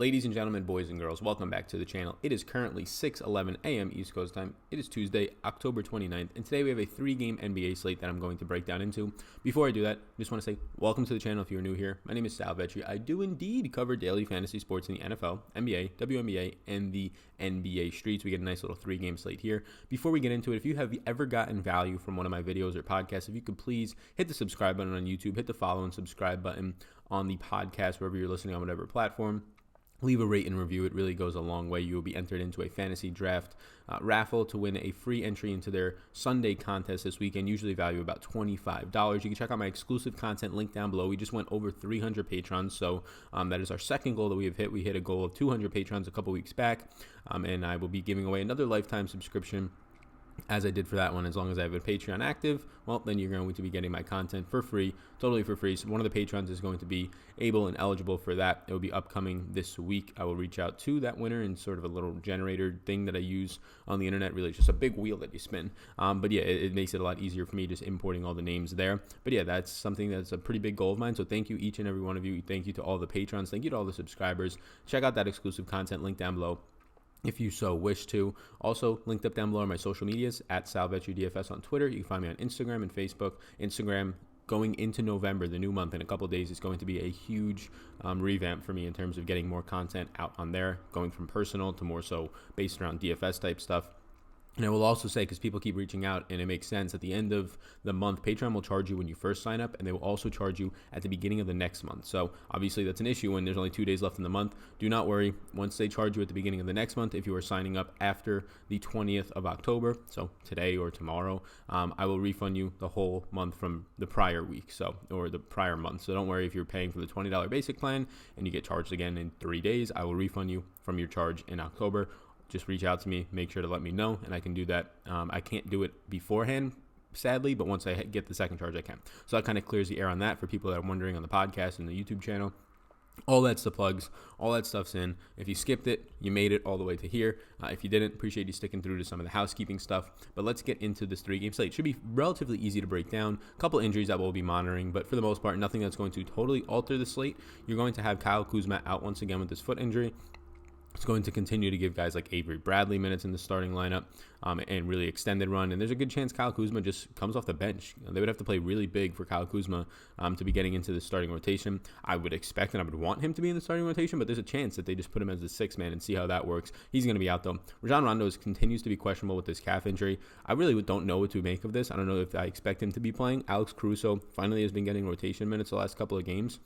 Ladies and gentlemen, boys and girls, welcome back to the channel. It is currently 6:11 a.m. East Coast time. It is Tuesday, October 29th, and today we have a 3-game NBA slate that I'm going to break down into. Before I do that, I just want to say welcome to the channel if you're new here. My name is Sal Vetri. I do indeed cover daily fantasy sports in the NFL, NBA, WNBA, and the NBA streets. We get a nice little 3-game slate here. Before we get into it, if you have ever gotten value from one of my videos or podcasts, if you could please hit the subscribe button on YouTube, hit the follow and subscribe button on the podcast, wherever you're listening on whatever platform. Leave a rate and review. It really goes a long way. You will be entered into a fantasy draft raffle to win a free entry into their Sunday contest this weekend, usually value about $25. You can check out my exclusive content link down below. We just went over 300 patrons, so that is our second goal that we have hit. We hit a goal of 200 patrons a couple weeks back, and I will be giving away another lifetime subscription as I did for that one. As long as I have a Patreon active, well, then you're going to be getting my content for free, totally for free. So one of the patrons is going to be able and eligible for that. It will be upcoming this week. I will reach out to that winner in sort of a little generator thing that I use on the internet. Really, it's just a big wheel that you spin. But yeah, it makes it a lot easier for me just importing all the names there. But yeah, that's something that's a pretty big goal of mine. So thank you, each and every one of you. Thank you to all the patrons. Thank you to all the subscribers. Check out that exclusive content link down below if you so wish to. Also, linked up down below are my social medias, at SalVetriDFS on Twitter. You can find me on Instagram and Facebook. Instagram, going into November, the new month, in a couple of days, is going to be a huge revamp for me in terms of getting more content out on there, going from personal to more so based around DFS type stuff. And I will also say, because people keep reaching out, and it makes sense, at the end of the month, Patreon will charge you when you first sign up, and they will also charge you at the beginning of the next month. So obviously that's an issue when there's only 2 days left in the month. Do not worry. Once they charge you at the beginning of the next month, if you are signing up after the 20th of October, so today or tomorrow, I will refund you the whole month from the prior week, or the prior month. So don't worry if you're paying for the $20 basic plan and you get charged again in 3 days. I will refund you from your charge in October. Just reach out to me, make sure to let me know, and I can do that. I can't do it beforehand, sadly, but once I get the second charge, I can. So that kind of clears the air on that for people that are wondering on the podcast and the YouTube channel. All that's the plugs. All that stuff's in. If you skipped it, you made it all the way to here. If you didn't, appreciate you sticking through to some of the housekeeping stuff. But let's get into this 3-game slate. It should be relatively easy to break down. A couple injuries that we'll be monitoring, but for the most part, nothing that's going to totally alter the slate. You're going to have Kyle Kuzma out once again with his foot injury. It's going to continue to give guys like Avery Bradley minutes in the starting lineup and really extended run. And there's a good chance Kyle Kuzma just comes off the bench. They would have to play really big for Kyle Kuzma to be getting into the starting rotation. I would expect and I would want him to be in the starting rotation, but there's a chance that they just put him as the 6th man and see how that works. He's going to be out, though. Rajon Rondo continues to be questionable with this calf injury. I really don't know what to make of this. I don't know if I expect him to be playing. Alex Caruso finally has been getting rotation minutes the last couple of games.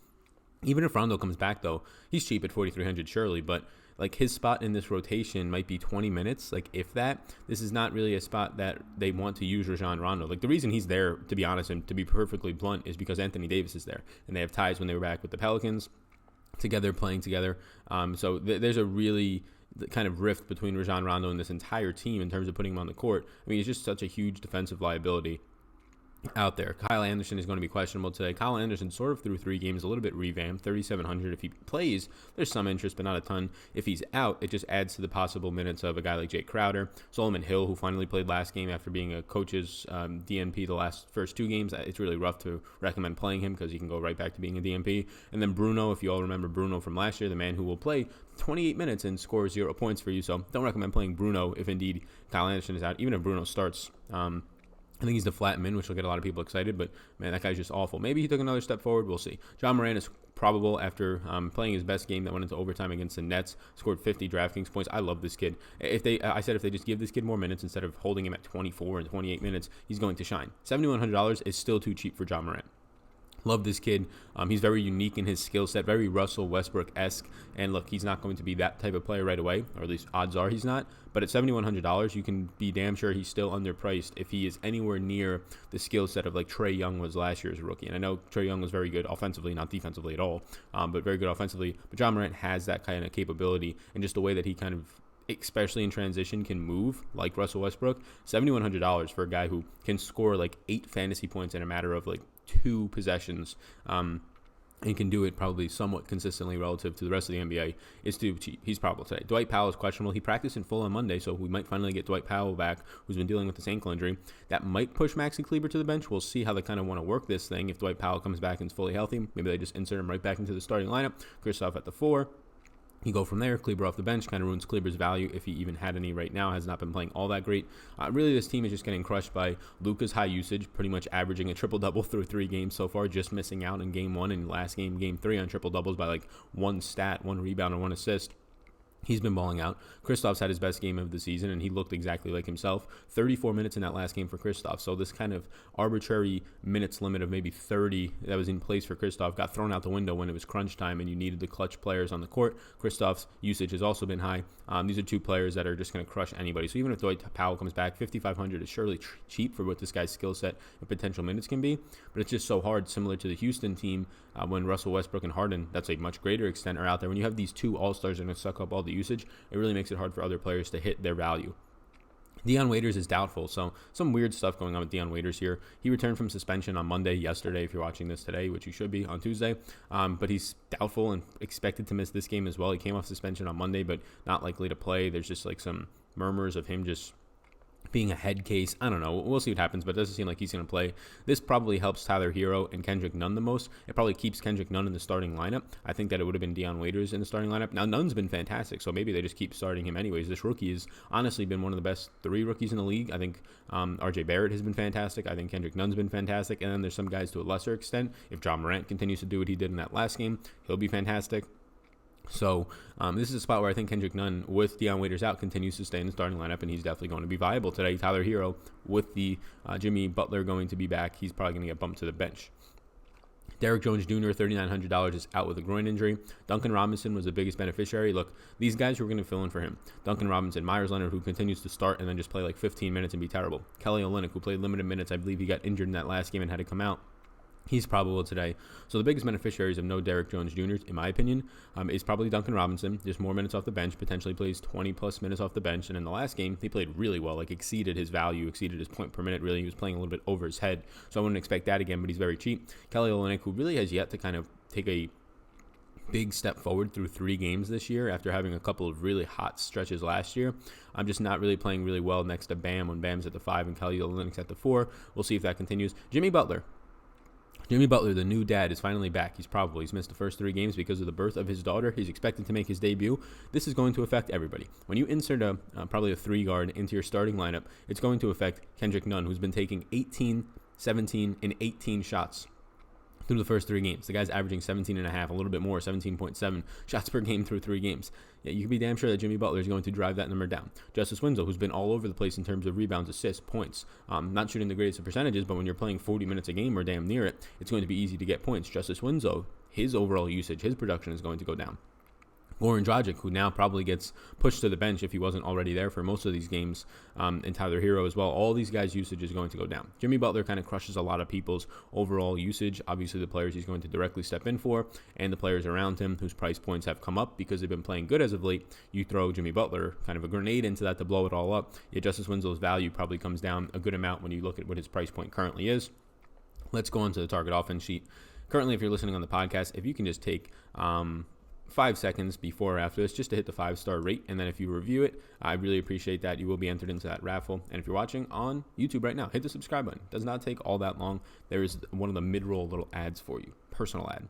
Even if Rondo comes back, though, he's cheap at $4,300 surely, but like his spot in this rotation might be 20 minutes. Like if that, this is not really a spot that they want to use Rajon Rondo. Like the reason he's there, to be honest and to be perfectly blunt, is because Anthony Davis is there and they have ties when they were back with the Pelicans together, playing together. So there's a really kind of rift between Rajon Rondo and this entire team in terms of putting him on the court. I mean, he's just such a huge defensive liability out there. Kyle Anderson is going to be questionable today. Kyle Anderson sort of through 3 games, a little bit revamped, 3,700. If he plays, there's some interest, but not a ton. If he's out, it just adds to the possible minutes of a guy like Jake Crowder. Solomon Hill, who finally played last game after being a coach's DNP the first 2 games. It's really rough to recommend playing him because he can go right back to being a DNP. And then Bruno, if you all remember Bruno from last year, the man who will play 28 minutes and score 0 points for you. So don't recommend playing Bruno if indeed Kyle Anderson is out. Even if Bruno starts, I think he's the flat min, which will get a lot of people excited, but man, that guy's just awful. Maybe he took another step forward. We'll see. John Moran is probable after playing his best game that went into overtime against the Nets, scored 50 Draftkings points. I love this kid. I said if they just give this kid more minutes instead of holding him at 24 and 28 minutes, he's going to shine. $7,100 is still too cheap for John Moran. Love this kid. He's very unique in his skill set, very Russell Westbrook-esque. And look, he's not going to be that type of player right away, or at least odds are he's not. But at $7,100, you can be damn sure he's still underpriced if he is anywhere near the skill set of like Trae Young was last year's rookie. And I know Trae Young was very good offensively, not defensively at all, but very good offensively. But John Morant has that kind of capability, and just the way that he kind of, especially in transition, can move like Russell Westbrook. $7,100 for a guy who can score like 8 fantasy points in a matter of like 2 possessions, and can do it probably somewhat consistently relative to the rest of the NBA, is too cheap. He's probable today. Dwight Powell is questionable. He practiced in full on Monday, so we might finally get Dwight Powell back, who's been dealing with this ankle injury. That might push Maxi Kleber to the bench. We'll see how they kind of want to work this thing. If Dwight Powell comes back and is fully healthy, maybe they just insert him right back into the starting lineup. Kristoff at the 4. You go from there. Kleber off the bench kind of ruins Kleber's value if he even had any right now. Has not been playing all that great. Really, this team is just getting crushed by Luka's high usage, pretty much averaging a triple-double through 3 games so far, just missing out in Game 1 and last game, Game 3, on triple-doubles by like 1 stat, 1 rebound, and 1 assist. He's been balling out. Kristaps had his best game of the season, and he looked exactly like himself. 34 minutes in that last game for Kristaps. So this kind of arbitrary minutes limit of maybe 30 that was in place for Kristaps got thrown out the window when it was crunch time and you needed the clutch players on the court. Kristaps' usage has also been high. These are 2 players that are just going to crush anybody. So even if Dwight Powell comes back, 5,500 is surely cheap for what this guy's skill set and potential minutes can be. But it's just so hard, similar to the Houston team when Russell Westbrook and Harden, that's a much greater extent, are out there. When you have these 2 all-stars that are going to suck up all the usage, it really makes it hard for other players to hit their value. Dion Waiters is doubtful, so some weird stuff going on with Dion Waiters here. He returned from suspension on Monday, yesterday, if you're watching this today, which you should be on Tuesday. But he's doubtful and expected to miss this game as well. He came off suspension on Monday, but not likely to play. There's just like some murmurs of him just being a head case. I don't know. We'll see what happens, but it doesn't seem like he's going to play. This probably helps Tyler Hero and Kendrick Nunn the most. It probably keeps Kendrick Nunn in the starting lineup. I think that it would have been Dion Waiters in the starting lineup. Now, Nunn's been fantastic, so maybe they just keep starting him anyways. This rookie has honestly been one of the best 3 rookies in the league. I think RJ Barrett has been fantastic. I think Kendrick Nunn's been fantastic. And then there's some guys to a lesser extent. If John Morant continues to do what he did in that last game, he'll be fantastic. So this is a spot where I think Kendrick Nunn, with Dion Waiters out, continues to stay in the starting lineup, and he's definitely going to be viable today. Tyler Hero, with the Jimmy Butler going to be back, he's probably going to get bumped to the bench. Derrick Jones Jr., $3,900, is out with a groin injury. Duncan Robinson was the biggest beneficiary. Look, these guys who are going to fill in for him. Duncan Robinson, Myers Leonard, who continues to start and then just play like 15 minutes and be terrible. Kelly Olynyk, who played limited minutes. I believe he got injured in that last game and had to come out. He's probable today. So the biggest beneficiaries of no Derrick Jones Jr., in my opinion, is probably Duncan Robinson. Just more minutes off the bench, potentially plays 20-plus minutes off the bench. And in the last game, he played really well, like exceeded his value, exceeded his point per minute, really. He was playing a little bit over his head. So I wouldn't expect that again, but he's very cheap. Kelly Olynyk, who really has yet to kind of take a big step forward through 3 games this year after having a couple of really hot stretches last year. I'm just not really playing really well next to Bam when Bam's at the 5 and Kelly Olynyk's at the 4. We'll see if that continues. Jimmy Butler, the new dad, is finally back. He's missed the first 3 games because of the birth of his daughter. He's expected to make his debut. This is going to affect everybody. When you insert probably a 3 guard into your starting lineup, it's going to affect Kendrick Nunn, who's been taking 18, 17, and 18 shots through the first 3 games. The guy's averaging 17.5, a little bit more, 17.7 shots per game through 3 games. Yeah, you can be damn sure that Jimmy Butler is going to drive that number down. Justice Winslow, who's been all over the place in terms of rebounds, assists, points. Not shooting the greatest of percentages, but when you're playing 40 minutes a game or damn near it, it's going to be easy to get points. Justice Winslow, his overall usage, his production is going to go down. Goran Dragic, who now probably gets pushed to the bench if he wasn't already there for most of these games, and Tyler Hero as well. All these guys' usage is going to go down. Jimmy Butler kind of crushes a lot of people's overall usage. Obviously, the players he's going to directly step in for and the players around him whose price points have come up because they've been playing good as of late. You throw Jimmy Butler, kind of a grenade into that to blow it all up. Yeah, Justice Winslow's value probably comes down a good amount when you look at what his price point currently is. Let's go on to the target offense sheet. Currently, if you're listening on the podcast, if you can just take 5 seconds before or after this just to hit the 5-star rate, and then if you review it, I really appreciate that. You will be entered into that raffle. And if you're watching on YouTube right now, hit the subscribe button. It does not take all that long. There is one of the mid-roll little ads for you, personal ad.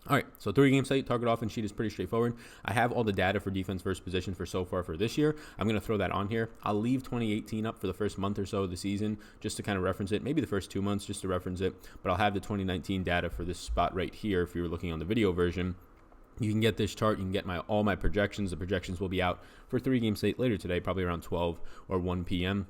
All right, so 3-game slate, target offense sheet is pretty straightforward. I have all the data for defense versus position for so far for this year. I'm going to throw that on here. I'll leave 2018 up for the first month or so of the season just to kind of reference it. Maybe the first 2 months just to reference it. But I'll have the 2019 data for this spot right here if you were looking on the video version. You can get this chart. You can get all my projections. The projections will be out for 3-game slate later today, probably around 12 or 1 p.m.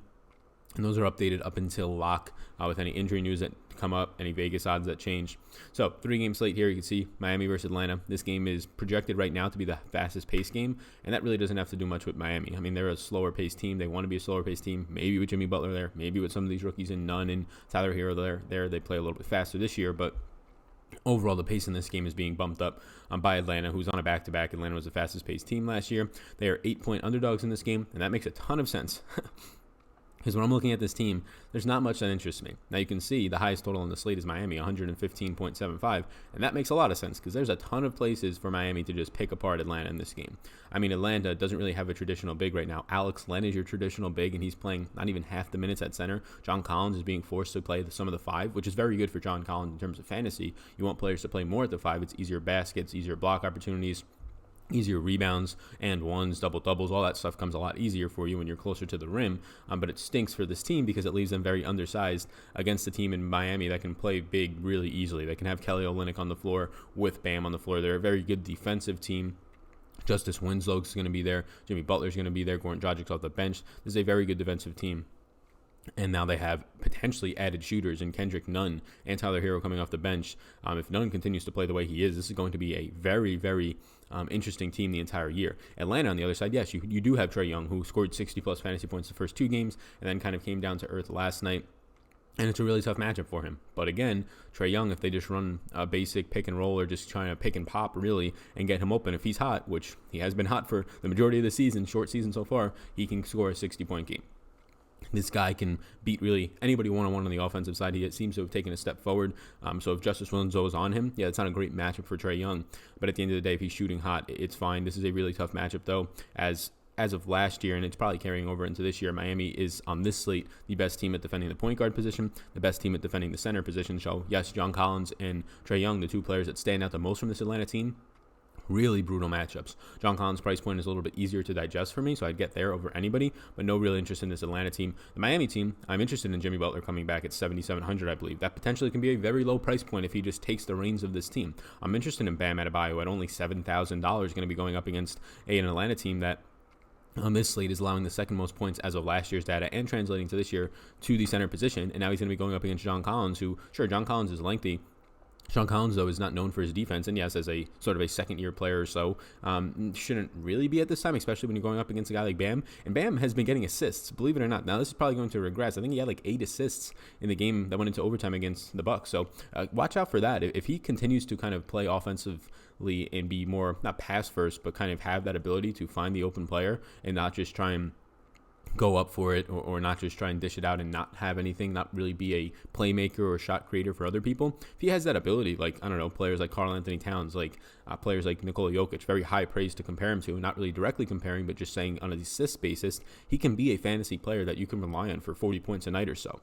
And those are updated up until lock with any injury news that come up, any Vegas odds that change. So 3-game slate here. You can see Miami versus Atlanta. This game is projected right now to be the fastest paced game, and that really doesn't have to do much with Miami. I mean, they're a slower paced team. They want to be a slower paced team, maybe with Jimmy Butler there, maybe with some of these rookies in Nunn and Tyler Hero there. They play a little bit faster this year, but overall, the pace in this game is being bumped up by Atlanta, who's on a back-to-back. Atlanta was the fastest-paced team last year. They are 8-point underdogs in this game, and that makes a ton of sense. Because when I'm looking at this team, there's not much that interests me. Now, you can see the highest total on the slate is Miami, 115.75, and that makes a lot of sense because there's a ton of places for Miami to just pick apart Atlanta in this game. I mean, Atlanta doesn't really have a traditional big right now. Alex Len is your traditional big, and he's playing not even half the minutes at center. John Collins is being forced to play some of the 5, which is very good for John Collins in terms of fantasy. You want players to play more at the 5. It's easier baskets, easier block opportunities. easier rebounds and ones, doubles, all that stuff comes a lot easier for you when you're closer to the rim. But it stinks for this team because it leaves them very undersized against a team in Miami that can play big really easily. They can have Kelly Olynyk on the floor with Bam on the floor. They're a very good defensive team. Justice Winslow's going to be there. Jimmy Butler's going to be there. Goran Dragic's off the bench. This is a very good defensive team. And now they have potentially added shooters in Kendrick Nunn and Tyler Hero coming off the bench. If Nunn continues to play the way he is, this is going to be a very, very interesting team the entire year. Atlanta, on the other side, yes, you do have Trae Young, who scored 60-plus fantasy points the first 2 games and then kind of came down to earth last night. And it's a really tough matchup for him. But again, Trae Young, if they just run a basic pick and roll or just trying to pick and pop really and get him open, if he's hot, which he has been hot for the majority of the season, short season so far, he can score a 60-point game. This guy can beat really anybody one-on-one on the offensive side. He seems to have taken a step forward. So if Justice Winslow is on him, yeah, it's not a great matchup for Trae Young. But at the end of the day, if he's shooting hot, it's fine. This is a really tough matchup, though, as of last year, and it's probably carrying over into this year. Miami is on this slate the best team at defending the point guard position, the best team at defending the center position. So yes, John Collins and Trae Young, the 2 players that stand out the most from this Atlanta team. Really brutal matchups. John Collins' price point is a little bit easier to digest for me, so I'd get there over anybody, but no real interest in this Atlanta team. The Miami team, I'm interested in Jimmy Butler coming back at $7,700, I believe. That potentially can be a very low price point if he just takes the reins of this team. I'm interested in Bam Adebayo at only $7,000, going to be going up against an Atlanta team that on this slate is allowing the second most points as of last year's data and translating to this year to the center position, and now he's going to be going up against John Collins, who, sure, John Collins is lengthy. John Collins, though, is not known for his defense, and yes, as a sort of a second-year player or so, shouldn't really be at this time, especially when you're going up against a guy like Bam. And Bam has been getting assists, believe it or not. Now, this is probably going to regress. I think he had like 8 assists in the game that went into overtime against the Bucks. So watch out for that. If he continues to kind of play offensively and be more, not pass first, but kind of have that ability to find the open player and not just try and go up for it or not just try and dish it out and not have anything, not really be a playmaker or shot creator for other people. If he has that ability, like, I don't know, players like Karl Anthony Towns, like players like Nikola Jokic, very high praise to compare him to, not really directly comparing, but just saying on an assist basis, he can be a fantasy player that you can rely on for 40 points a night or so.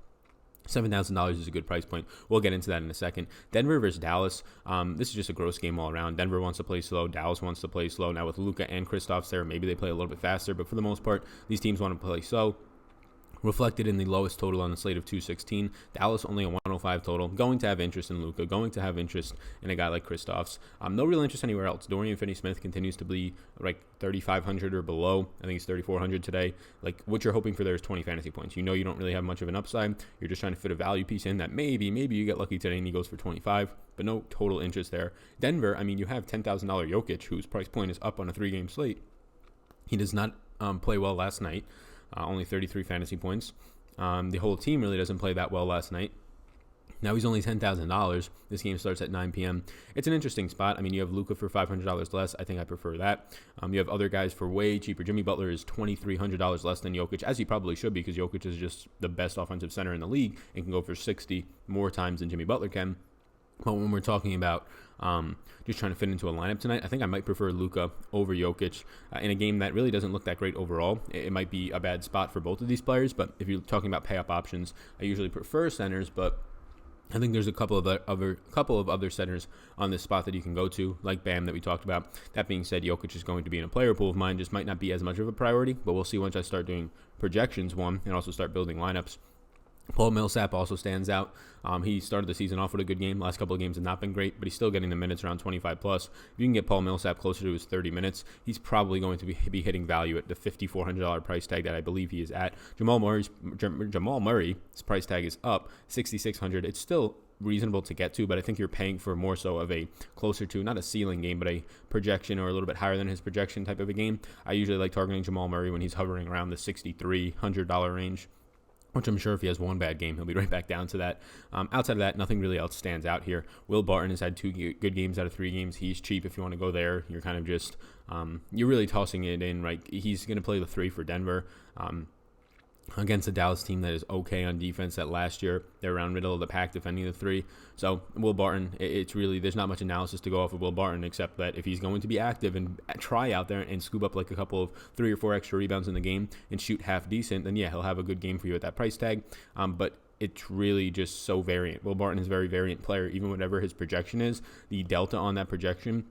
$7,000 is a good price point. We'll get into that in a second. Denver versus Dallas. This is just a gross game all around. Denver wants to play slow. Dallas wants to play slow. Now with Luka and Kristaps there, maybe they play a little bit faster, but for the most part, these teams want to play slow. Reflected in the lowest total on the slate of 216. Dallas only a 105 total. Going to have interest in Luka. Going to have interest in a guy like Kristaps. No real interest anywhere else. Dorian Finney-Smith continues to be like 3,500 or below. I think he's 3,400 today. Like, what you're hoping for there is 20 fantasy points. You know you don't really have much of an upside. You're just trying to fit a value piece in that maybe you get lucky today and he goes for 25, but no total interest there. Denver, I mean, you have $10,000 Jokic, whose price point is up on a 3-game slate. He does not play well last night. Only 33 fantasy points. The whole team really doesn't play that well last night. Now he's only $10,000. This game starts at 9 p.m. It's an interesting spot. I mean, you have Luka for $500 less. I think I prefer that. You have other guys for way cheaper. Jimmy Butler is $2,300 less than Jokic, as he probably should be, because Jokic is just the best offensive center in the league and can go for 60 more times than Jimmy Butler can. But when we're talking about just trying to fit into a lineup tonight, I think I might prefer Luka over Jokic in a game that really doesn't look that great overall. It might be a bad spot for both of these players, but if you're talking about pay-up options, I usually prefer centers, but I think there's a couple of other centers on this spot that you can go to, like Bam that we talked about. That being said, Jokic is going to be in a player pool of mine. Just might not be as much of a priority, but we'll see once I start doing projections, and also start building lineups. Paul Millsap also stands out. He started the season off with a good game. Last couple of games have not been great, but he's still getting the minutes around 25 plus. If you can get Paul Millsap closer to his 30 minutes, he's probably going to be hitting value at the $5,400 price tag that I believe he is at. Jamal Murray's price tag is up $6,600. It's still reasonable to get to, but I think you're paying for more so of a closer to, not a ceiling game, but a projection or a little bit higher than his projection type of a game. I usually like targeting Jamal Murray when he's hovering around the $6,300 range, which I'm sure if he has one bad game, he'll be right back down to that. Outside of that, nothing really else stands out here. Will Barton has had 2 good games out of 3 games. He's cheap if you want to go there. You're kind of just, you're really tossing it in, right? He's going to play the 3 for Denver. Against a Dallas team that is okay on defense. That last year they're around middle of the pack defending the 3. So Will Barton, it's really, there's not much analysis to go off of Will Barton except that if he's going to be active and try out there and scoop up like a couple of 3 or 4 extra rebounds in the game and shoot half decent, then yeah, he'll have a good game for you at that price tag. But it's really just so variant. Will Barton is a very variant player. Even whatever his projection is, the delta on that projection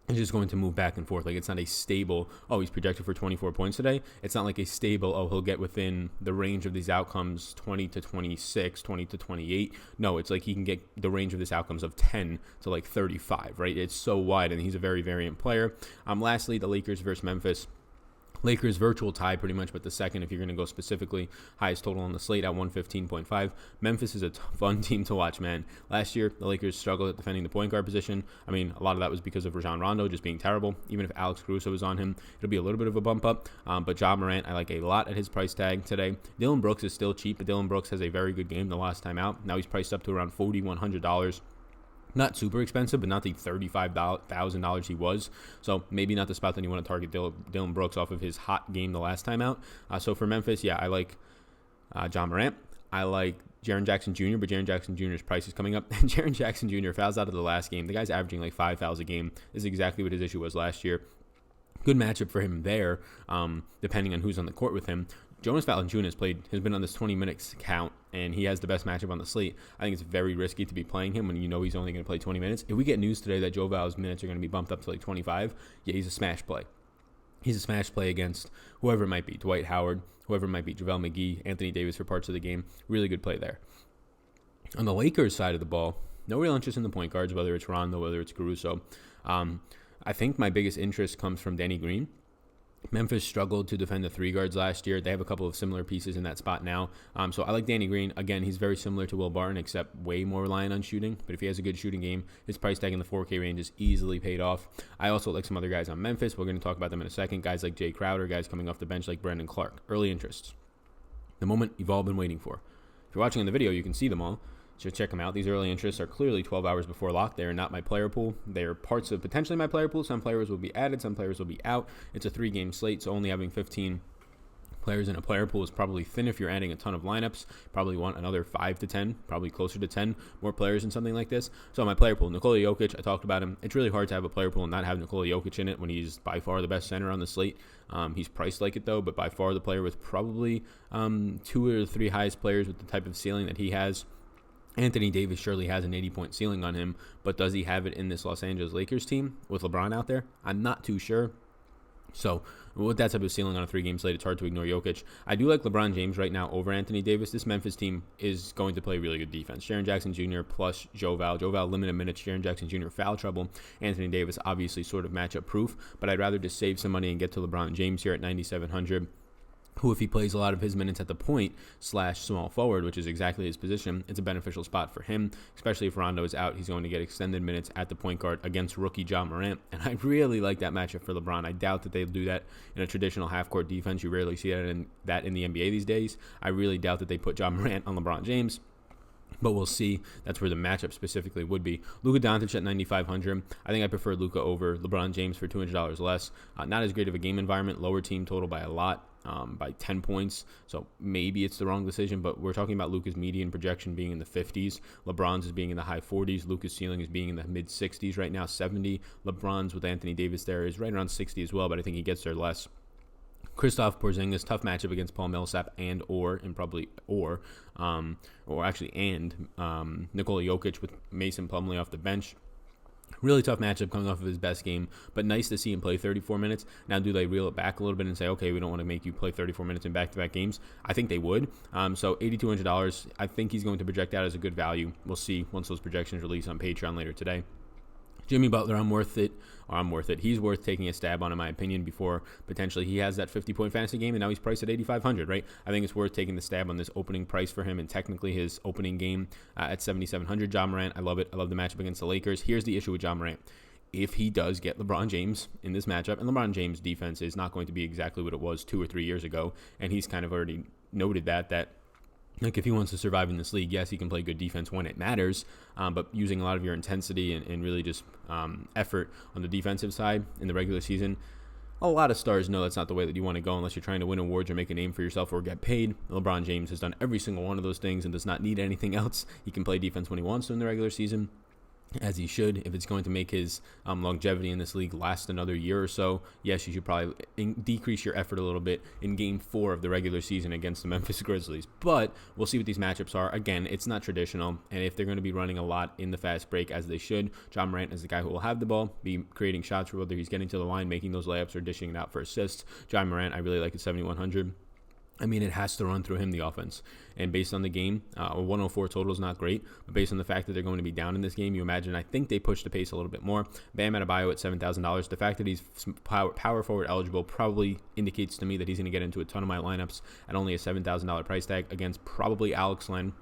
It's just going to move back and forth. Like, it's not a stable, oh, he's projected for 24 points today. It's not like a stable, oh, he'll get within the range of these outcomes, 20 to 26, 20 to 28. No, it's like he can get the range of this outcomes of 10 to like 35, right? It's so wide, and he's a very variant player. Lastly, the Lakers versus Memphis. Lakers virtual tie pretty much, but the second, if you're going to go specifically, highest total on the slate at 115.5. Memphis is a fun team to watch, man. Last year, the Lakers struggled at defending the point guard position. I mean, a lot of that was because of Rajon Rondo just being terrible. Even if Alex Caruso was on him, it'll be a little bit of a bump up. But Ja Morant, I like a lot at his price tag today. Dylan Brooks is still cheap, but Dylan Brooks has a very good game the last time out. Now he's priced up to around $4,100. Not super expensive, but not the $35,000 he was. So maybe not the spot that you want to target Dylan Brooks off of his hot game the last time out. So for Memphis, yeah, I like Ja Morant. I like Jaren Jackson Jr., but Jaren Jackson Jr.'s price is coming up. And Jaren Jackson Jr. fouls out of the last game. The guy's averaging like 5 fouls a game. This is exactly what his issue was last year. Good matchup for him there, depending on who's on the court with him. Jonas Valanciunas has been on this 20 minutes count, and he has the best matchup on the slate. I think it's very risky to be playing him when you know he's only going to play 20 minutes. If we get news today that Joe Val's minutes are going to be bumped up to like 25, yeah, he's a smash play. He's a smash play against whoever it might be, Dwight Howard, whoever it might be, JaVale McGee, Anthony Davis for parts of the game. Really good play there. On the Lakers side of the ball, no real interest in the point guards, whether it's Rondo, whether it's Caruso. I think my biggest interest comes from Danny Green. Memphis struggled to defend the three guards last year. They have a couple of similar pieces in that spot now. So I like Danny Green. Again, he's very similar to Will Barton, except way more reliant on shooting. But if he has a good shooting game, his price tag in the 4K range is easily paid off. I also like some other guys on Memphis. We're going to talk about them in a second. Guys like Jay Crowder, guys coming off the bench like Brandon Clark. Early interests. The moment you've all been waiting for. If you're watching in the video, you can see them all. So check them out. These early interests are clearly 12 hours before lock. They are not my player pool. They are parts of potentially my player pool. Some players will be added. Some players will be out. It's a 3-game slate, so only having 15 players in a player pool is probably thin if you're adding a ton of lineups. Probably want another 5 to 10, probably closer to 10 more players in something like this. So my player pool, Nikola Jokic, I talked about him. It's really hard to have a player pool and not have Nikola Jokic in it when he's by far the best center on the slate. He's priced like it though, but by far the player with probably 2 or 3 highest players with the type of ceiling that he has. Anthony Davis surely has an 80-point ceiling on him, but does he have it in this Los Angeles Lakers team with LeBron out there? I'm not too sure. So with that type of ceiling on a 3-game slate, it's hard to ignore Jokic. I do like LeBron James right now over Anthony Davis. This Memphis team is going to play really good defense. Jaren Jackson Jr. plus Joe Val. Joe Val limited minutes. Jaren Jackson Jr. foul trouble. Anthony Davis obviously sort of matchup proof, but I'd rather just save some money and get to LeBron James here at 9,700. Who, if he plays a lot of his minutes at the point / small forward, which is exactly his position, it's a beneficial spot for him, especially if Rondo is out. He's going to get extended minutes at the point guard against rookie Ja Morant, and I really like that matchup for LeBron. I doubt that they'll do that in a traditional half-court defense. You rarely see that in the NBA these days. I really doubt that they put Ja Morant on LeBron James. But we'll see. That's where the matchup specifically would be. Luka Doncic at 9,500. I think I prefer Luka over LeBron James for $200 less. Not as great of a game environment. Lower team total by a lot, by 10 points. So maybe it's the wrong decision, but we're talking about Luka's median projection being in the 50s. LeBron's is being in the high 40s. Luka's ceiling is being in the mid 60s right now, 70. LeBron's with Anthony Davis there is right around 60 as well, but I think he gets there less. Kristaps Porzingis, tough matchup against Paul Millsap and Nikola Jokic with Mason Plumlee off the bench. Really tough matchup coming off of his best game, but nice to see him play 34 minutes. Now, do they reel it back a little bit and say, okay, we don't want to make you play 34 minutes in back-to-back games? I think they would. So $8,200, I think he's going to project out as a good value. We'll see once those projections release on Patreon later today. Jimmy Butler, I'm worth it. He's worth taking a stab on, in my opinion, before potentially he has that 50-point fantasy game, and now he's priced at $8,500, right? I think it's worth taking the stab on this opening price for him, and technically his opening game at $7,700. Ja Morant, I love it. I love the matchup against the Lakers. Here's the issue with Ja Morant. If he does get LeBron James in this matchup, and LeBron James' defense is not going to be exactly what it was 2 or 3 years ago, and he's kind of already noted that like if he wants to survive in this league, yes, he can play good defense when it matters, but using a lot of your intensity and really just effort on the defensive side in the regular season, a lot of stars know that's not the way that you want to go unless you're trying to win awards or make a name for yourself or get paid. LeBron James has done every single one of those things and does not need anything else. He can play defense when he wants to in the regular season. as he should. If it's going to make his longevity in this league last another year or so, yes, you should probably decrease your effort a little bit in Game 4 of the regular season against the Memphis Grizzlies. But we'll see what these matchups are. Again, it's not traditional, and if they're going to be running a lot in the fast break, as they should, John Morant is the guy who will have the ball, be creating shots, whether he's getting to the line, making those layups, or dishing it out for assists. John Morant, I really like at 7,100. I mean, it has to run through him, the offense. And based on the game, a 104 total is not great. But based on the fact that they're going to be down in this game, you imagine, I think they push the pace a little bit more. Bam Adebayo at $7,000. The fact that he's power forward eligible probably indicates to me that he's going to get into a ton of my lineups at only a $7,000 price tag against probably Alex Len.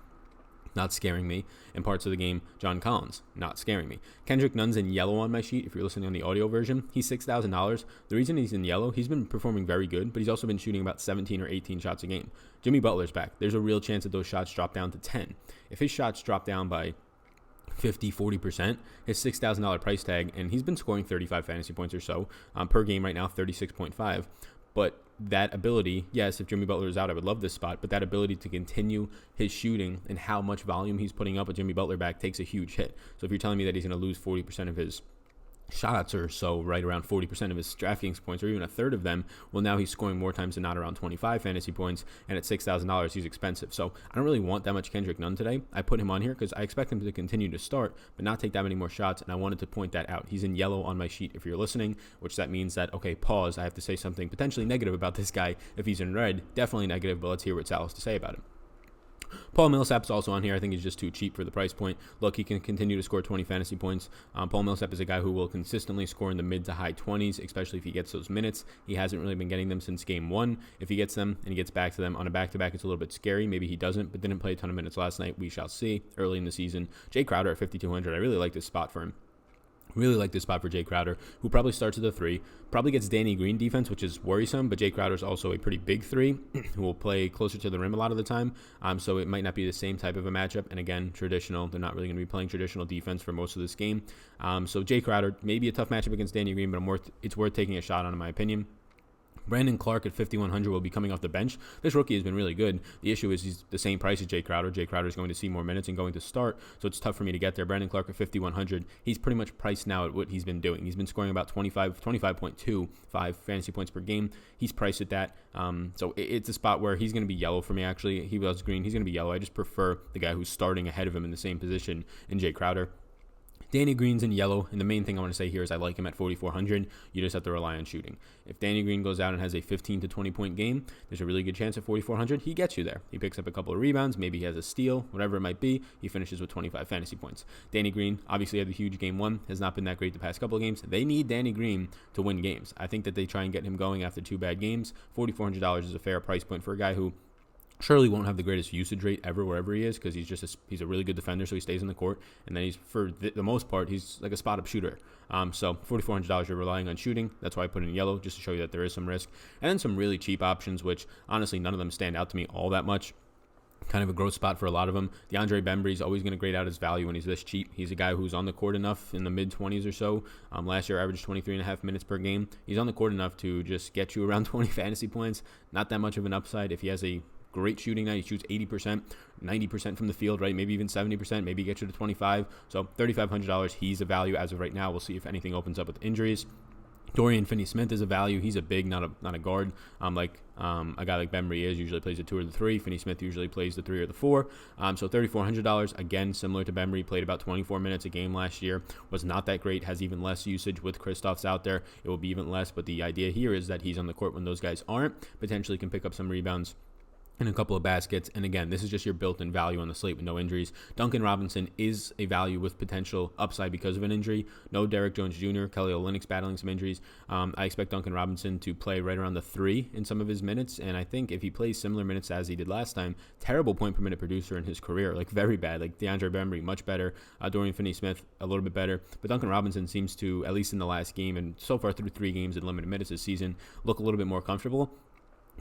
Not scaring me. In parts of the game, John Collins, not scaring me. Kendrick Nunn's in yellow on my sheet. If you're listening on the audio version, he's $6,000. The reason he's in yellow, he's been performing very good, but he's also been shooting about 17 or 18 shots a game. Jimmy Butler's back. There's a real chance that those shots drop down to 10. If his shots drop down by 40%, his $6,000 price tag, and he's been scoring 35 fantasy points or so per game right now, 36.5. But that ability, yes, if Jimmy Butler is out, I would love this spot, but that ability to continue his shooting and how much volume he's putting up with Jimmy Butler back takes a huge hit. So if you're telling me that he's going to lose 40% of his shots or so, right around 40% of his Draftkings points, or even a third of them, well, now he's scoring more times than not, around 25 fantasy points, and at $6,000, he's expensive. So I don't really want that much Kendrick Nunn today. I put him on here because I expect him to continue to start, but not take that many more shots, and I wanted to point that out. He's in yellow on my sheet if you're listening, which that means that, okay, pause, I have to say something potentially negative about this guy. If he's in red, definitely negative, but let's hear what Sal has to say about him. Paul Millsap's also on here. I think he's just too cheap for the price point. Look, he can continue to score 20 fantasy points. Paul Millsap is a guy who will consistently score in the mid to high 20s, especially if he gets those minutes. He hasn't really been getting them since game 1. If he gets them and he gets back to them on a back-to-back, it's a little bit scary. Maybe he doesn't, but didn't play a ton of minutes last night. We shall see early in the season. Jay Crowder at 5,200. I really like this spot for him. Really like this spot for Jay Crowder, who probably starts at the 3, probably gets Danny Green defense, which is worrisome, but Jay Crowder is also a pretty big 3 who will play closer to the rim a lot of the time, so it might not be the same type of a matchup, and again, traditional, they're not really going to be playing traditional defense for most of this game, so Jay Crowder, maybe a tough matchup against Danny Green, but it's worth taking a shot on, in my opinion. Brandon Clark at 5,100 will be coming off the bench. This rookie has been really good. The issue is he's the same price as Jay Crowder. Jay Crowder is going to see more minutes and going to start, so it's tough for me to get there. Brandon Clark at 5,100. He's pretty much priced now at what he's been doing. He's been scoring about 25.25 fantasy points per game. He's priced at that. So it's a spot where he's going to be yellow for me, actually. He was green. He's going to be yellow. I just prefer the guy who's starting ahead of him in the same position in Jay Crowder. Danny Green's in yellow, and the main thing I want to say here is I like him at 4,400. You just have to rely on shooting. If Danny Green goes out and has a 15 to 20 point game, there's a really good chance at 4,400 he gets you there. He picks up a couple of rebounds, maybe he has a steal, whatever it might be. He finishes with 25 fantasy points. Danny Green obviously had a huge game 1, has not been that great the past couple of games. They need Danny Green to win games. I think that they try and get him going after 2 bad games. $4,400 is a fair price point for a guy who surely won't have the greatest usage rate ever wherever he is, because he's a really good defender, so he stays in the court, and then he's, for the most part, he's like a spot-up shooter. So $4,400, you're relying on shooting. That's why I put it in yellow, just to show you that there is some risk. And then some really cheap options, which honestly none of them stand out to me all that much. Kind of a growth spot for a lot of them. DeAndre Bembry is always going to grade out his value when he's this cheap. He's a guy who's on the court enough in the mid-20s or so. Last year averaged 23.5 minutes per game. He's on the court enough to just get you around 20 fantasy points. Not that much of an upside. If he has a great shooting night, he shoots 80%, 90% from the field, right? Maybe even 70%, maybe get you to 25. So $3,500, he's a value as of right now. We'll see if anything opens up with injuries. Dorian Finney-Smith is a value. He's a big, not a guard. A guy like Bembry is, usually plays the 2 or the 3. Finney-Smith usually plays the 3 or the 4. So $3,400, again, similar to Bembry, played about 24 minutes a game last year. Was not that great, has even less usage with Kristaps out there. It will be even less, but the idea here is that he's on the court when those guys aren't, potentially can pick up some rebounds and a couple of baskets. And again, this is just your built-in value on the slate with no injuries. Duncan Robinson is a value with potential upside because of an injury. No Derrick Jones Jr., Kelly Olynyk's battling some injuries. I expect Duncan Robinson to play right around the 3 in some of his minutes, and I think if he plays similar minutes as he did last time, terrible point per minute producer in his career, like very bad. Like DeAndre Bembry, much better. Dorian Finney-Smith, a little bit better. But Duncan Robinson seems to, at least in the last game and so far through 3 games in limited minutes this season, look a little bit more comfortable.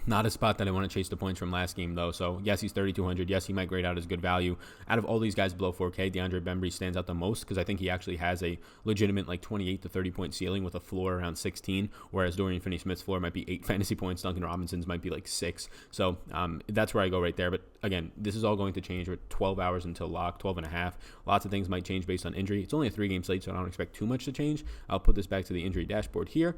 Not a spot that I want to chase the points from last game, though. So, yes, he's 3,200. Yes, he might grade out as good value. Out of all these guys below 4K, DeAndre Bembry stands out the most because I think he actually has a legitimate, like, 28 to 30-point ceiling with a floor around 16, whereas Dorian Finney-Smith's floor might be 8 fantasy points. Duncan Robinson's might be, like, 6. So, that's where I go right there. But, again, this is all going to change. We're 12 hours until lock, 12 and a half. Lots of things might change based on injury. It's only a 3-game slate, so I don't expect too much to change. I'll put this back to the injury dashboard here.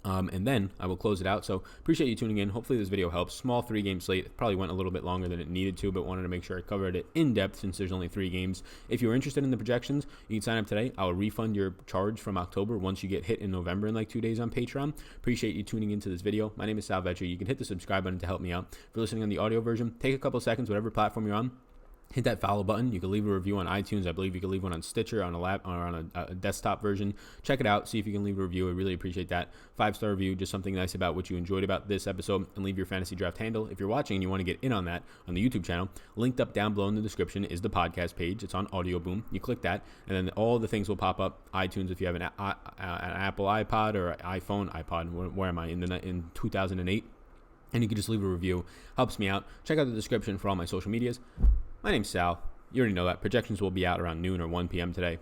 And then I will close it out. So appreciate you tuning in. Hopefully this video helps. Small 3-game slate. It probably went a little bit longer than it needed to, but wanted to make sure I covered it in depth since there's only 3 games. If you're interested in the projections, you can sign up today. I'll refund your charge from October once you get hit in November in like 2 days on Patreon. Appreciate you tuning into this video. My name is Sal Vetri. You can hit the subscribe button to help me out. If you're listening on the audio version, take a couple seconds, whatever platform you're on. Hit that follow button. You can leave a review on iTunes. I believe you can leave one on Stitcher, on a lap, or on a desktop version. Check it out. See if you can leave a review. I really appreciate that. 5-star review, just something nice about what you enjoyed about this episode, and leave your fantasy draft handle. If you're watching and you want to get in on that on the YouTube channel, linked up down below in the description is the podcast page. It's on Audio Boom. You click that, and then all the things will pop up. iTunes, if you have an Apple iPod or iPhone. Where am I in 2008? And you can just leave a review. Helps me out. Check out the description for all my social medias. My name's Sal. You already know that. Projections will be out around noon or 1 p.m. today.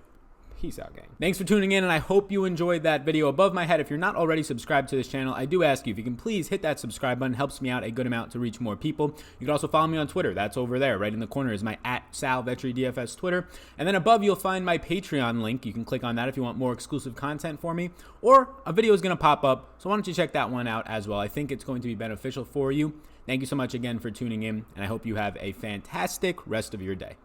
Peace out, gang. Thanks for tuning in, and I hope you enjoyed that video. Above my head, if you're not already subscribed to this channel, I do ask you if you can please hit that subscribe button. It helps me out a good amount to reach more people. You can also follow me on Twitter. That's over there. Right in the corner is my @SalVetriDFS Twitter. And then above, you'll find my Patreon link. You can click on that if you want more exclusive content for me. Or a video is going to pop up, so why don't you check that one out as well. I think it's going to be beneficial for you. Thank you so much again for tuning in, and I hope you have a fantastic rest of your day.